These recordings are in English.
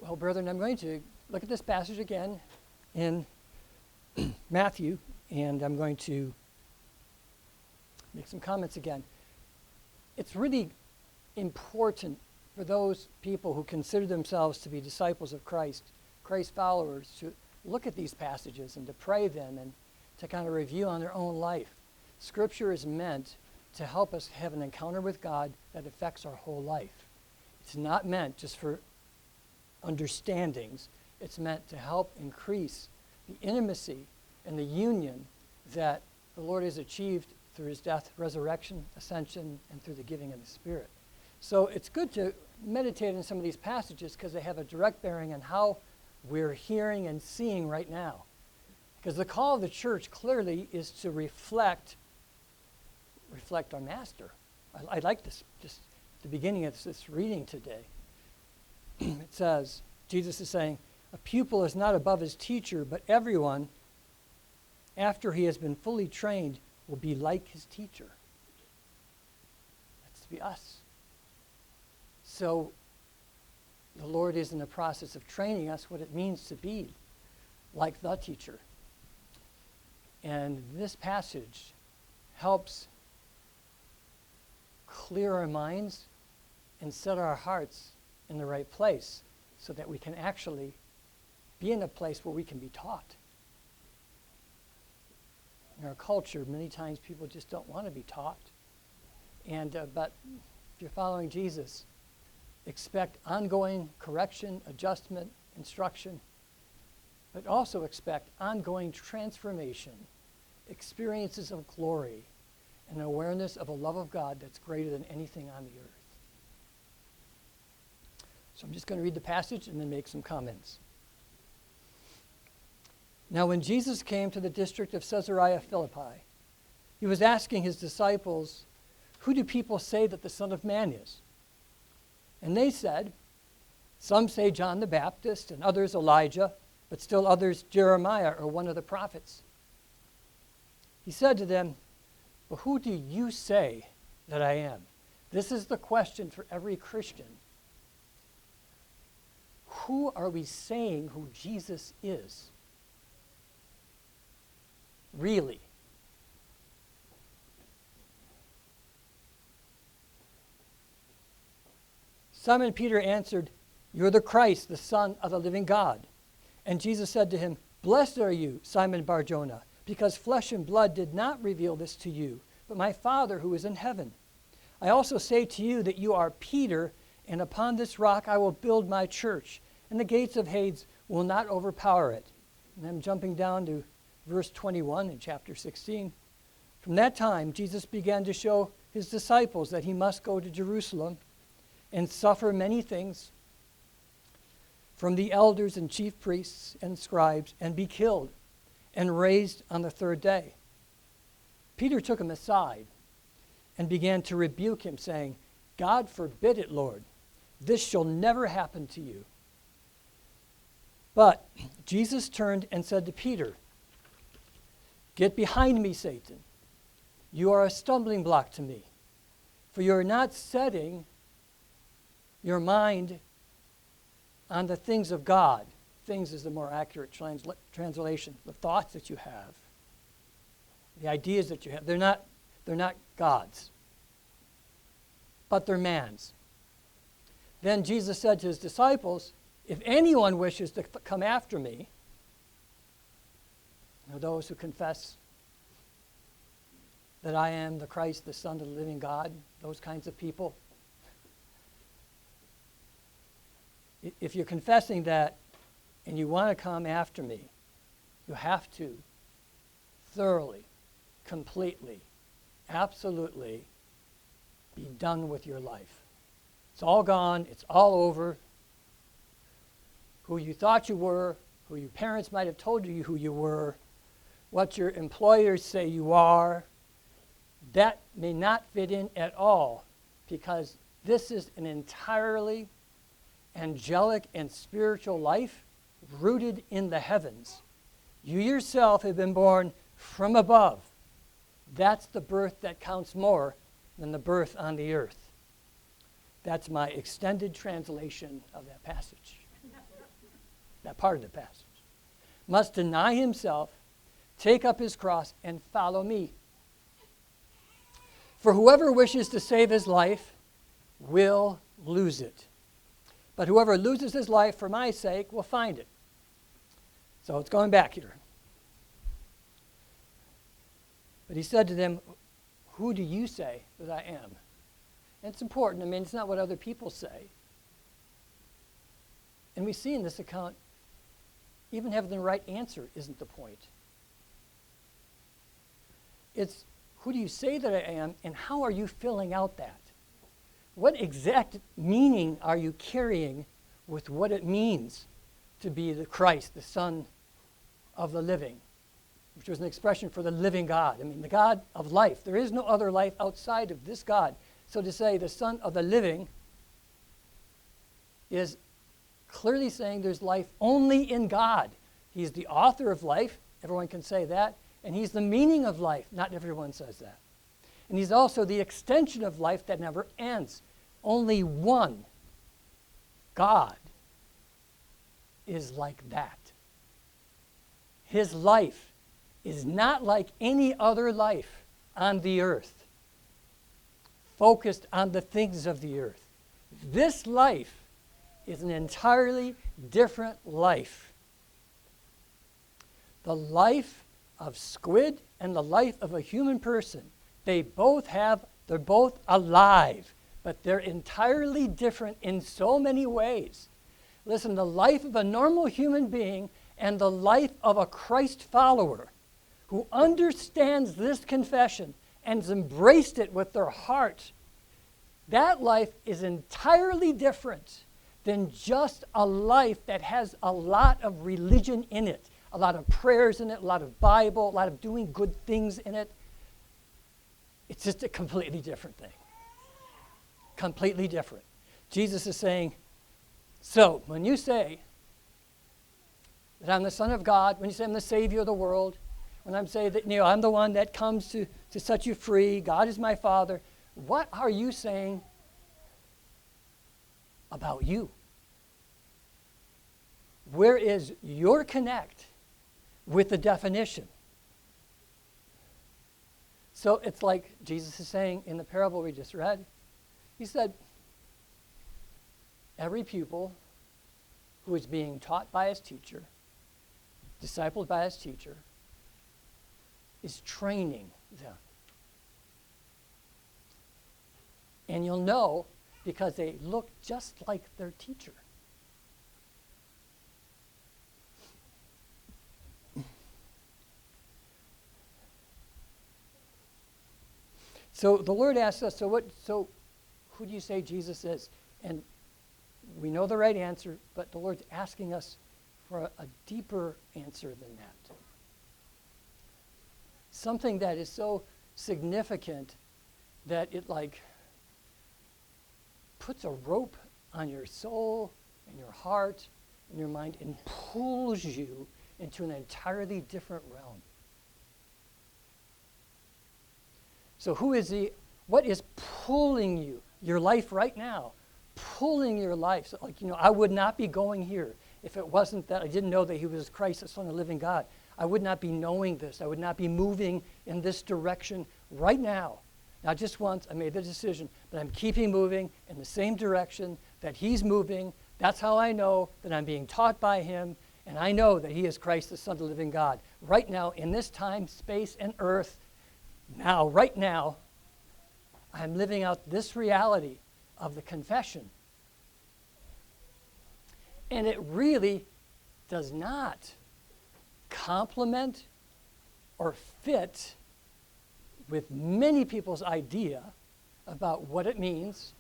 Well, brethren, I'm going to look at this passage again in Matthew, and I'm going to make some comments again. It's really important for those people who consider themselves to be disciples of Christ, Christ followers, to look at these passages and to pray them and to kind of review on their own life. Scripture is meant to help us have an encounter with God that affects our whole life. It's not meant just for understandings. It's meant to help increase the intimacy and the union that the Lord has achieved through his death, resurrection, ascension, and through the giving of the Spirit. So it's good to meditate on some of these passages because they have a direct bearing on how we're hearing and seeing right now. Because the call of the church clearly is to reflect our Master. I like this, just the beginning of this reading today. It says, Jesus is saying, a pupil is not above his teacher, but everyone, after he has been fully trained, will be like his teacher. That's to be us. So the Lord is in the process of training us what it means to be like the teacher. And this passage helps clear our minds and set our hearts in the right place so that we can actually be in a place where we can be taught. In our culture, many times people just don't want to be taught. But if you're following Jesus, expect ongoing correction, adjustment, instruction, but also expect ongoing transformation, experiences of glory, and awareness of a love of God that's greater than anything on the earth. So I'm just going to read the passage and then make some comments. Now, when Jesus came to the district of Caesarea Philippi, he was asking his disciples, "Who do people say that the Son of Man is?" And they said, "Some say John the Baptist, and others Elijah, but still others Jeremiah or one of the prophets." He said to them, "But who do you say that I am?" This is the question for every Christian. Who are we saying who Jesus is? Really? Simon Peter answered, "You're the Christ, the Son of the living God." And Jesus said to him, "Blessed are you, Simon Bar-Jonah, because flesh and blood did not reveal this to you, but my Father who is in heaven. I also say to you that you are Peter, and upon this rock I will build my church, and the gates of Hades will not overpower it." And I'm jumping down to verse 21 in chapter 16. From that time, Jesus began to show his disciples that he must go to Jerusalem and suffer many things from the elders and chief priests and scribes, and be killed and raised on the third day. Peter took him aside and began to rebuke him, saying, "God forbid it, Lord. This shall never happen to you." But Jesus turned and said to Peter, "Get behind me, Satan. You are a stumbling block to me, for you are not setting your mind on the things of God." Things is the more accurate translation. The thoughts that you have, the ideas that you have, they're not God's, but they're man's. Then Jesus said to his disciples, "If anyone wishes to come after me," those who confess that I am the Christ, the Son of the living God, those kinds of people. If you're confessing that and you want to come after me, you have to thoroughly, completely, absolutely be done with your life. It's all gone. It's all over. Who you thought you were, who your parents might have told you who you were, what your employers say you are, that may not fit in at all, because this is an entirely angelic and spiritual life rooted in the heavens. You yourself have been born from above. That's the birth that counts more than the birth on the earth. That's my extended translation of that passage. that part of the passage, must deny himself, take up his cross, and follow me. For whoever wishes to save his life will lose it. But whoever loses his life for my sake will find it. So it's going back here. But he said to them, who do you say that I am? And it's important. I mean, it's not what other people say. And we see in this account, even having the right answer isn't the point. It's, who do you say that I am, and how are you filling out that? What exact meaning are you carrying with what it means to be the Christ, the Son of the living, which was an expression for the living God. I mean, the God of life. There is no other life outside of this God. So to say the Son of the living is clearly saying there's life only in God. He's the author of life. Everyone can say that. And he's the meaning of life. Not everyone says that. And he's also the extension of life that never ends. Only one God is like that. His life is not like any other life on the earth, focused on the things of the earth. This life is an entirely different life. The life of squid and the life of a human person, they're both alive, but they're entirely different in so many ways. Listen, the life of a normal human being and the life of a Christ follower who understands this confession and has embraced it with their heart, that life is entirely different than just a life that has a lot of religion in it, a lot of prayers in it, a lot of Bible, a lot of doing good things in it. It's just a completely different thing. Completely different. Jesus is saying, so when you say that I'm the Son of God, when you say I'm the Savior of the world, when I'm saying that I'm the one that comes to set you free, God is my Father, what are you saying about you? Where is your connect with the definition? So it's like Jesus is saying in the parable we just read, he said, every pupil who is being taught by his teacher, discipled by his teacher, is training them. And you'll know because they look just like their teacher. So the Lord asks us, so who do you say Jesus is? And we know the right answer, but the Lord's asking us for a deeper answer than that. Something that is so significant that it like puts a rope on your soul and your heart and your mind and pulls you into an entirely different realm. So who is he? What is pulling you? Your life right now. Pulling your life. So I would not be going here if it wasn't that I didn't know that he was Christ, the Son of the living God. I would not be knowing this. I would not be moving in this direction right now. Not just once, I made the decision, but I'm keeping moving in the same direction that he's moving. That's how I know that I'm being taught by him, and I know that he is Christ, the Son of the living God. Right now, in this time, space, and earth, now, right now, I'm living out this reality of the confession. And it really does not complement or fit with many people's idea about what it means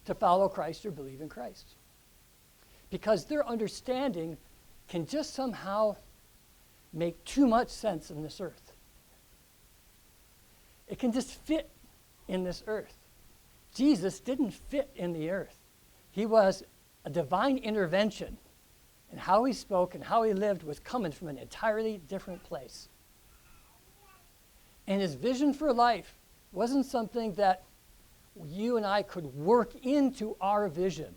to follow Christ or believe in Christ. Because their understanding can just somehow make too much sense in this earth. It can just fit in this earth. Jesus didn't fit in the earth. He was a divine intervention, and how he spoke and how he lived was coming from an entirely different place. And his vision for life wasn't something that you and I could work into our vision.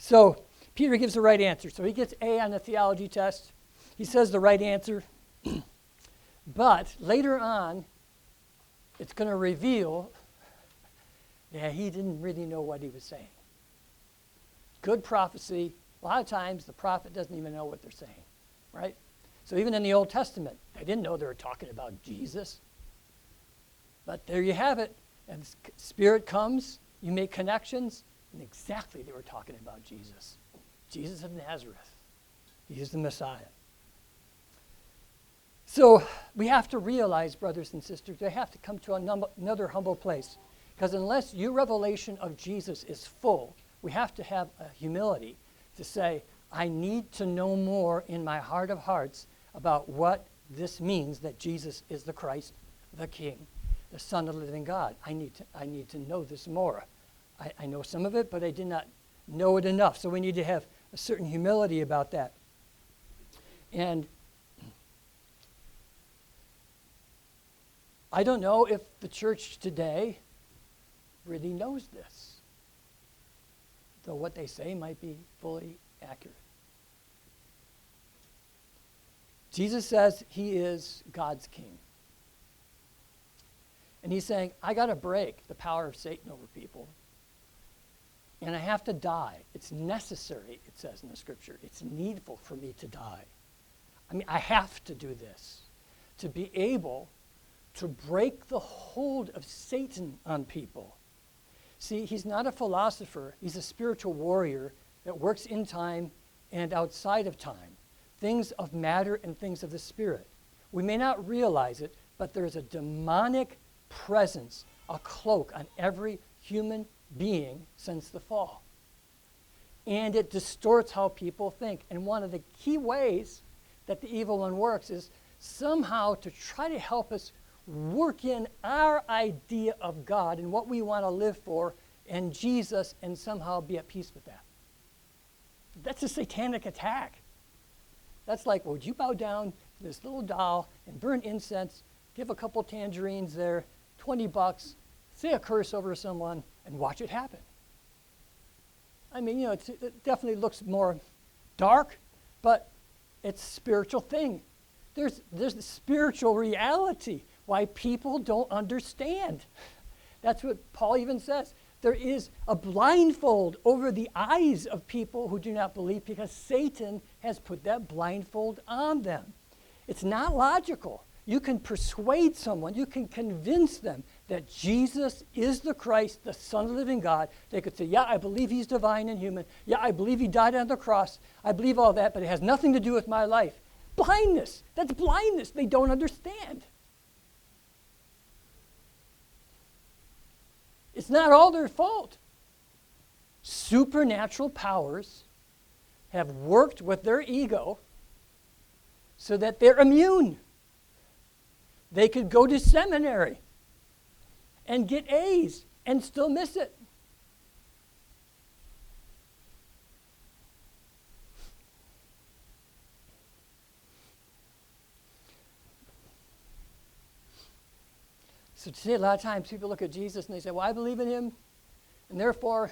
So Peter gives the right answer. So he gets A on the theology test. He says the right answer. But later on, it's going to reveal that he didn't really know what he was saying. Good prophecy. A lot of times the prophet doesn't even know what they're saying, right? So even in the Old Testament, they didn't know they were talking about Jesus. But there you have it. And Spirit comes, you make connections, and exactly they were talking about Jesus. Jesus of Nazareth. He is the Messiah. So we have to realize, brothers and sisters, they have to come to another humble place. Because unless your revelation of Jesus is full, we have to have a humility to say, I need to know more in my heart of hearts about what this means that Jesus is the Christ, the King, the Son of the living God. I need to know this more. I know some of it, but I did not know it enough. So we need to have a certain humility about that. And I don't know if the church today really knows this, though what they say might be fully accurate. Jesus says he is God's king. And he's saying, I got to break the power of Satan over people. And I have to die. It's necessary, it says in the scripture. It's needful for me to die. I mean, I have to do this to be able to break the hold of Satan on people. See, he's not a philosopher. He's a spiritual warrior that works in time and outside of time. Things of matter and things of the spirit. We may not realize it, but there's a demonic presence, a cloak on every human being since the fall. And it distorts how people think. And one of the key ways that the evil one works is somehow to try to help us work in our idea of God and what we want to live for and Jesus and somehow be at peace with that. That's a satanic attack. That's like, well, would you bow down to this little doll and burn incense, give a couple tangerines there, $20, say a curse over someone, and watch it happen? I mean, it definitely looks more dark, but it's a spiritual thing. There's the spiritual reality why people don't understand. That's what Paul even says. There is a blindfold over the eyes of people who do not believe because Satan has put that blindfold on them. It's not logical. You can persuade someone, you can convince them that Jesus is the Christ, the Son of the living God. They could say, yeah, I believe he's divine and human. Yeah, I believe he died on the cross. I believe all that, but it has nothing to do with my life. Blindness. That's blindness. They don't understand. It's not all their fault. Supernatural powers have worked with their ego so that they're immune. They could go to seminary and get A's and still miss it. So today, a lot of times people look at Jesus and they say, well, I believe in him, and therefore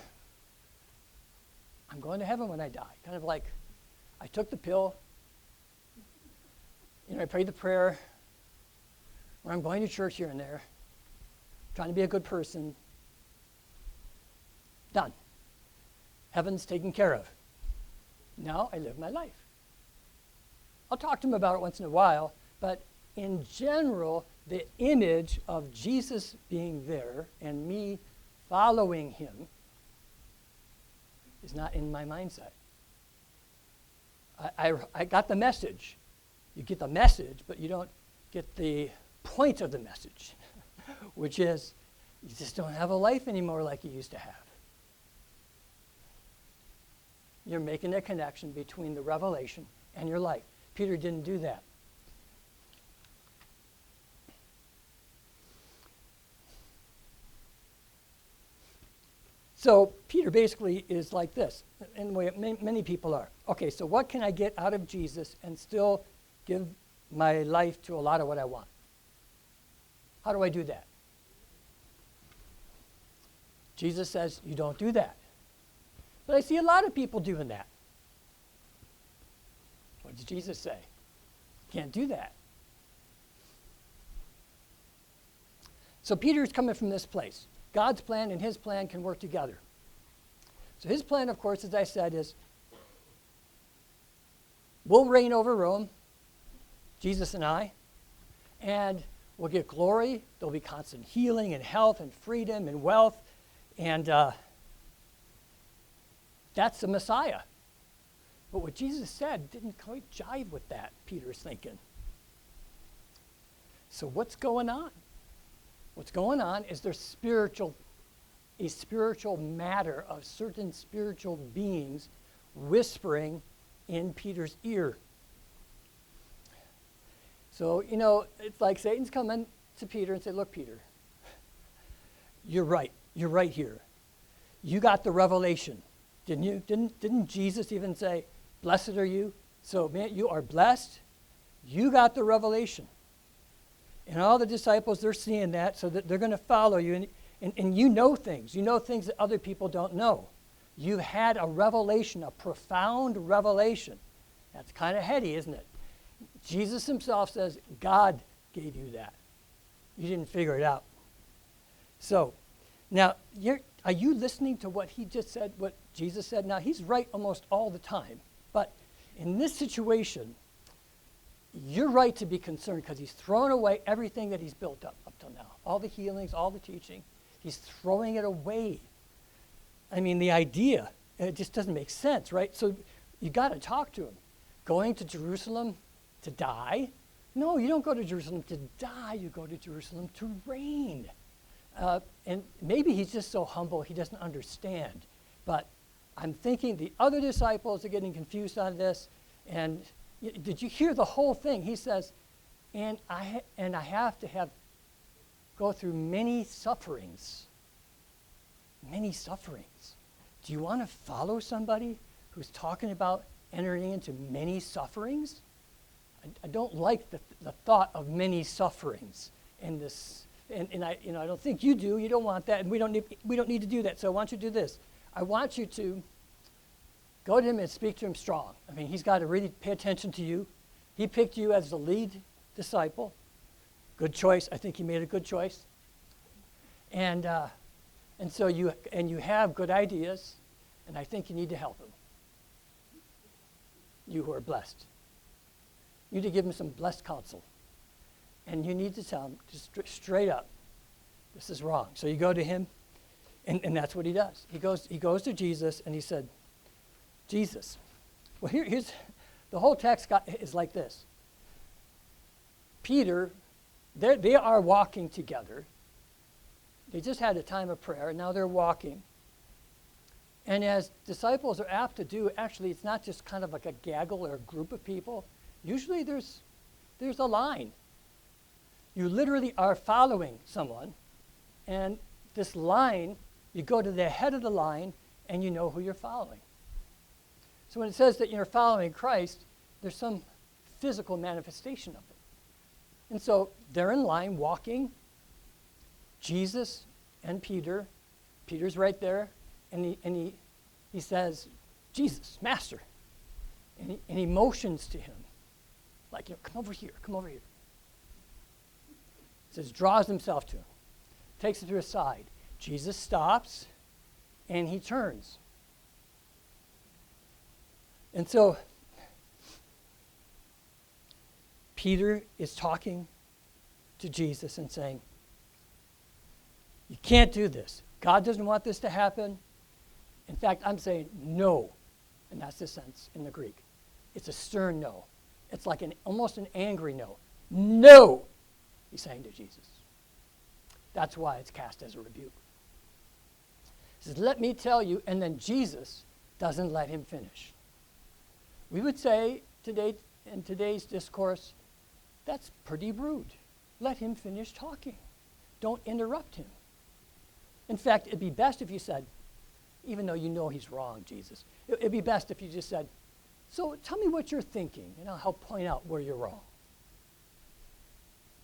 I'm going to heaven when I die. Kind of like I took the pill, I prayed the prayer, or I'm going to church here and there, trying to be a good person. Done. Heaven's taken care of. Now I live my life. I'll talk to him about it once in a while, but in general, the image of Jesus being there and me following him is not in my mindset. I got the message. You get the message, but you don't get the point of the message, which is you just don't have a life anymore like you used to have. You're making a connection between the revelation and your life. Peter didn't do that. So Peter basically is like this, and the way many people are. Okay, so what can I get out of Jesus and still give my life to a lot of what I want? How do I do that? Jesus says you don't do that. But I see a lot of people doing that. What did Jesus say? Can't do that. So Peter's coming from this place. God's plan and his plan can work together. So his plan, of course, as I said, is we'll reign over Rome, Jesus and I, and we'll get glory. There'll be constant healing and health and freedom and wealth. And that's the Messiah. But what Jesus said didn't quite jive with that, Peter's thinking. So what's going on? What's going on is there's a spiritual matter of certain spiritual beings whispering in Peter's ear. So, it's like Satan's coming to Peter and say, look, Peter, you're right here. You got the revelation, didn't you? Didn't Jesus even say, blessed are you? So, man, you are blessed. You got the revelation. And all the disciples, they're seeing that, so that they're going to follow you. And you know things. You know things that other people don't know. You've had a revelation, a profound revelation. That's kind of heady, isn't it? Jesus himself says, God gave you that. You didn't figure it out. So, now, are you listening to what he just said, what Jesus said? Now, he's right almost all the time. But in this situation, you're right to be concerned because he's thrown away everything that he's built up till now. All the healings, all the teaching. He's throwing it away. I mean, the idea, it just doesn't make sense, right? So you got to talk to him. Going to Jerusalem to die? No, you don't go to Jerusalem to die. You go to Jerusalem to reign. And maybe he's just so humble he doesn't understand. But I'm thinking the other disciples are getting confused on this. And did you hear the whole thing? He says, and I have to go through many sufferings. Many sufferings. Do you want to follow somebody who's talking about entering into many sufferings? I don't like the thought of many sufferings in this, and I don't think you do. You don't want that, and we don't need to do that. So I want you to do this. I want you to go to him and speak to him strong. I mean, he's got to really pay attention to you. He picked you as the lead disciple. Good choice. I think he made a good choice. And so you have good ideas, and I think you need to help him. You who are blessed. You need to give him some blessed counsel. And you need to tell him just straight up, this is wrong. So you go to him, and that's what he does. He goes to Jesus, and he said, Jesus. Well, here's the whole text is like this. Peter, they are walking together. They just had a time of prayer, and now they're walking. And as disciples are apt to do, actually, it's not just kind of like a gaggle or a group of people. Usually there's a line. You literally are following someone, and this line, you go to the head of the line, and you know who you're following. So when it says that you're following Christ, there's some physical manifestation of it. And so they're in line walking, Jesus and Peter. Peter's right there, and he says, Jesus, Master. And he motions to him, like, come over here, come over here. He says, draws himself to him, takes him to his side. Jesus stops, and he turns. And so Peter is talking to Jesus and saying, you can't do this. God doesn't want this to happen. In fact, I'm saying no. And that's the sense in the Greek. It's a stern no. It's like almost an angry no. No, he's saying to Jesus. That's why it's cast as a rebuke. He says, let me tell you, and then Jesus doesn't let him finish. We would say today, in today's discourse, that's pretty rude. Let him finish talking. Don't interrupt him. In fact, it'd be best if you said, even though you know he's wrong, Jesus, it'd be best if you just said, so tell me what you're thinking, and I'll help point out where you're wrong.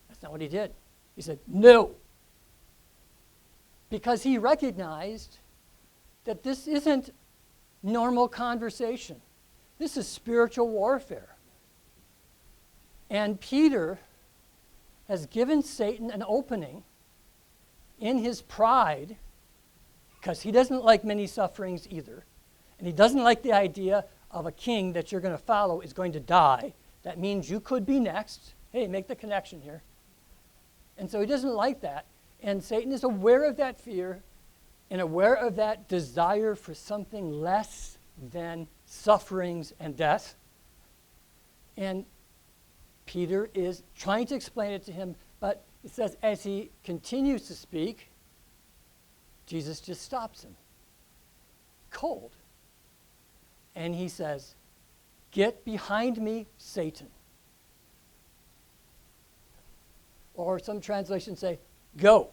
That's not what he did. He said, no. Because he recognized that this isn't normal conversation. This is spiritual warfare. And Peter has given Satan an opening in his pride, because he doesn't like many sufferings either. And he doesn't like the idea of a king that you're going to follow is going to die. That means you could be next. Hey, make the connection here. And so he doesn't like that. And Satan is aware of that fear and aware of that desire for something less than sufferings and death. And Peter is trying to explain it to him, but it says as he continues to speak, Jesus just stops him. Cold. And he says, "Get behind me, Satan." Or some translations say, "Go."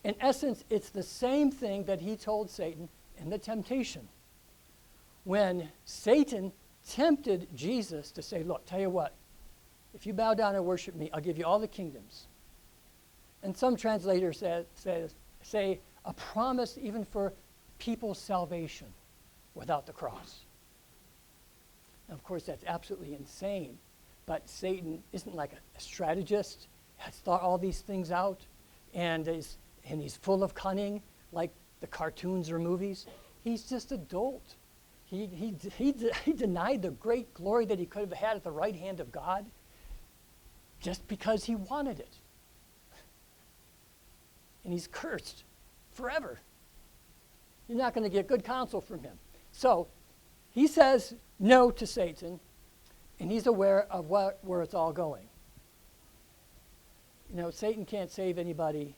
In essence, it's the same thing that he told Satan in the temptation. When Satan tempted Jesus to say, "Look, tell you what, if you bow down and worship me, I'll give you all the kingdoms." And some translators say a promise even for people's salvation without the cross. And of course, that's absolutely insane. But Satan isn't like a strategist, has thought all these things out, and he's full of cunning, like the cartoons or movies. He's just a dolt. He denied the great glory that he could have had at the right hand of God just because he wanted it. And he's cursed forever. You're not going to get good counsel from him. So he says no to Satan, and he's aware of where it's all going. You know, Satan can't save anybody.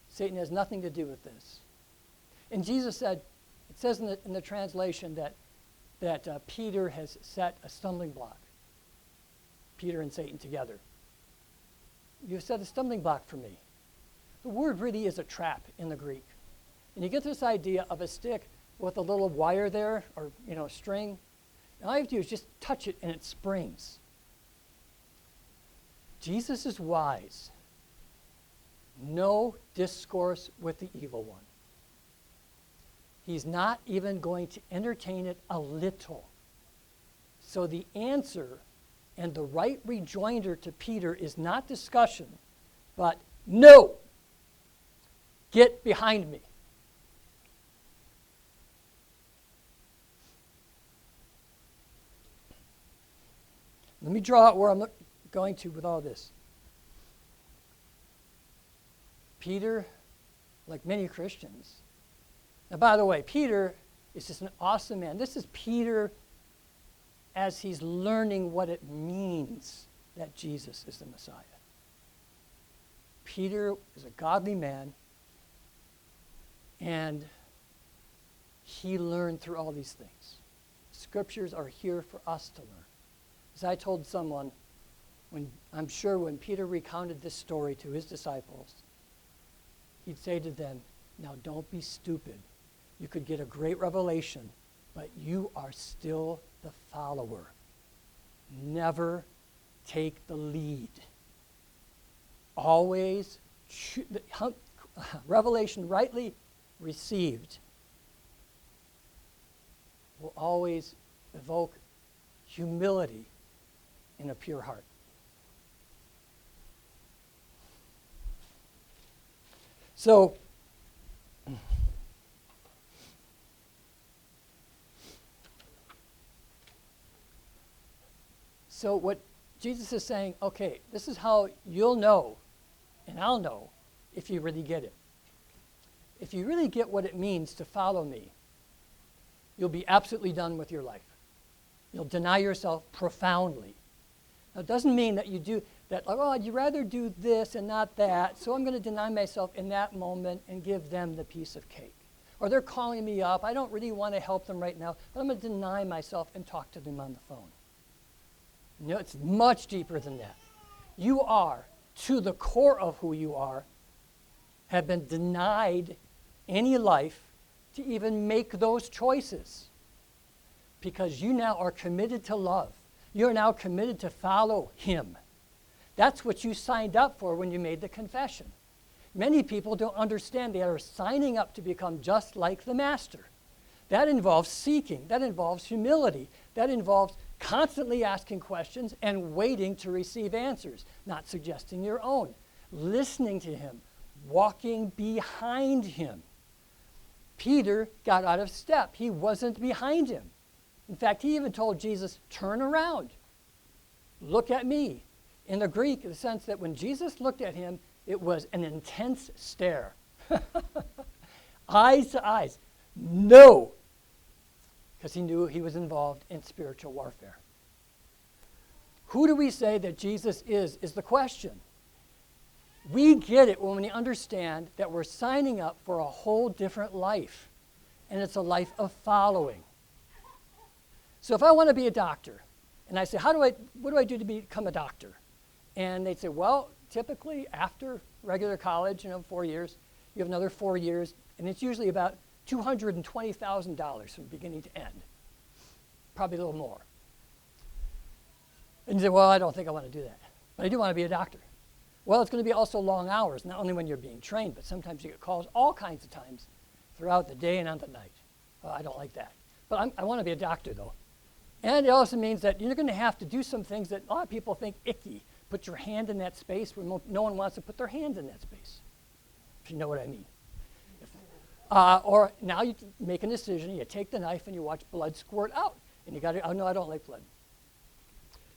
Satan has nothing to do with this. And Jesus said, it says in the translation that Peter has set a stumbling block. Peter and Satan together. You set a stumbling block for me. The word really is a trap in the Greek. And you get this idea of a stick with a little wire there, or a string. And all you have to do is just touch it and it springs. Jesus is wise. No discourse with the evil one. He's not even going to entertain it a little. So the answer and the right rejoinder to Peter is not discussion, but no. Get behind me. Let me draw out where I'm going to with all this. Peter, like many Christians. Now, by the way, Peter is just an awesome man. This is Peter as he's learning what it means that Jesus is the Messiah. Peter is a godly man, and he learned through all these things. Scriptures are here for us to learn. As I told someone, I'm sure when Peter recounted this story to his disciples, he'd say to them, "Now don't be stupid. You could get a great revelation, but you are still the follower. Never take the lead. Always, revelation rightly received will always evoke humility in a pure heart." So, what Jesus is saying, okay, this is how you'll know, and I'll know, if you really get it. If you really get what it means to follow me, you'll be absolutely done with your life. You'll deny yourself profoundly. Now, it doesn't mean that you do that, like, oh, I'd rather do this and not that, so I'm going to deny myself in that moment and give them the piece of cake. Or they're calling me up, I don't really want to help them right now, but I'm going to deny myself and talk to them on the phone. No, it's much deeper than that. You are, to the core of who you are, have been denied any life to even make those choices. Because you now are committed to love. You're now committed to follow him. That's what you signed up for when you made the confession. Many people don't understand they are signing up to become just like the Master. That involves seeking. That involves humility. That involves constantly asking questions and waiting to receive answers, not suggesting your own. Listening to him, walking behind him. Peter got out of step. He wasn't behind him. In fact, he even told Jesus, turn around. Look at me. In the Greek, in the sense that when Jesus looked at him, it was an intense stare. Eyes to eyes. No. Because he knew he was involved in spiritual warfare. Who do we say that Jesus is the question. We get it when we understand that we're signing up for a whole different life. And it's a life of following. So if I want to be a doctor, and I say, what do I do to become a doctor? And they'd say, well, typically after regular college, 4 years, you have another 4 years, and it's usually about $220,000 from beginning to end. Probably a little more. And you say, well, I don't think I want to do that. But I do want to be a doctor. Well, it's going to be also long hours, not only when you're being trained, but sometimes you get calls all kinds of times throughout the day and on the night. Well, I don't like that. But I want to be a doctor, though. And it also means that you're going to have to do some things that a lot of people think icky. Put your hand in that space where no one wants to put their hand in that space, if you know what I mean. Or now you make a decision, you take the knife and you watch blood squirt out. And you got to, oh no, I don't like blood.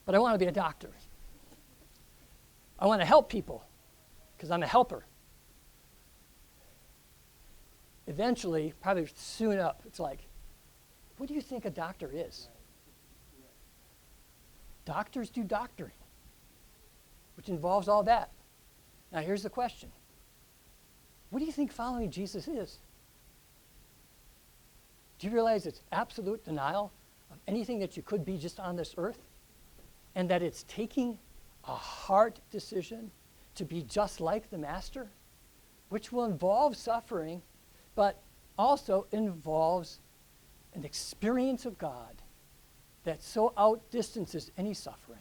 But I want to be a doctor. I want to help people because I'm a helper. Eventually, probably soon up, it's like, what do you think a doctor is? Doctors do doctoring, which involves all that. Now here's the question. What do you think following Jesus is? Do you realize it's absolute denial of anything that you could be just on this earth? And that it's taking a heart decision to be just like the Master, which will involve suffering, but also involves an experience of God that so outdistances any suffering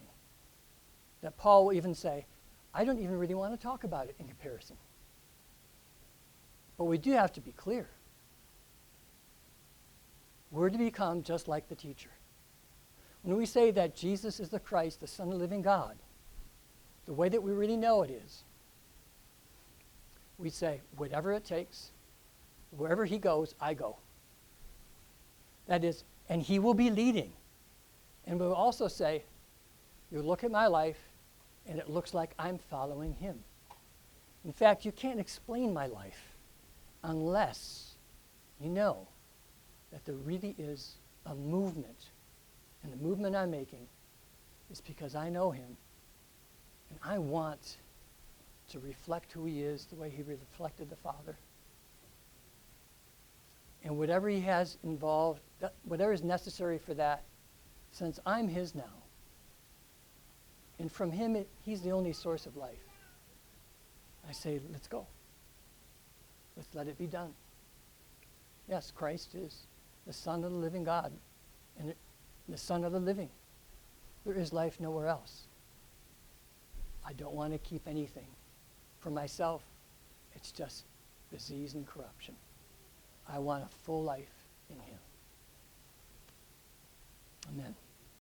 that Paul will even say, I don't even really want to talk about it in comparison. But we do have to be clear. We're to become just like the teacher. When we say that Jesus is the Christ, the Son of the living God, the way that we really know it is, we say, whatever it takes, wherever he goes, I go. That is, and he will be leading. And we'll also say, you look at my life, and it looks like I'm following him. In fact, you can't explain my life unless you know that there really is a movement. And the movement I'm making is because I know him, and I want to reflect who he is the way he reflected the Father. And whatever he has involved, whatever is necessary for that, since I'm his now, and from him, he's the only source of life, I say, let's go. Let's let it be done. Yes, Christ is the Son of the living God and the Son of the living. There is life nowhere else. I don't want to keep anything for myself. It's just disease and corruption. I want a full life in him. Amen.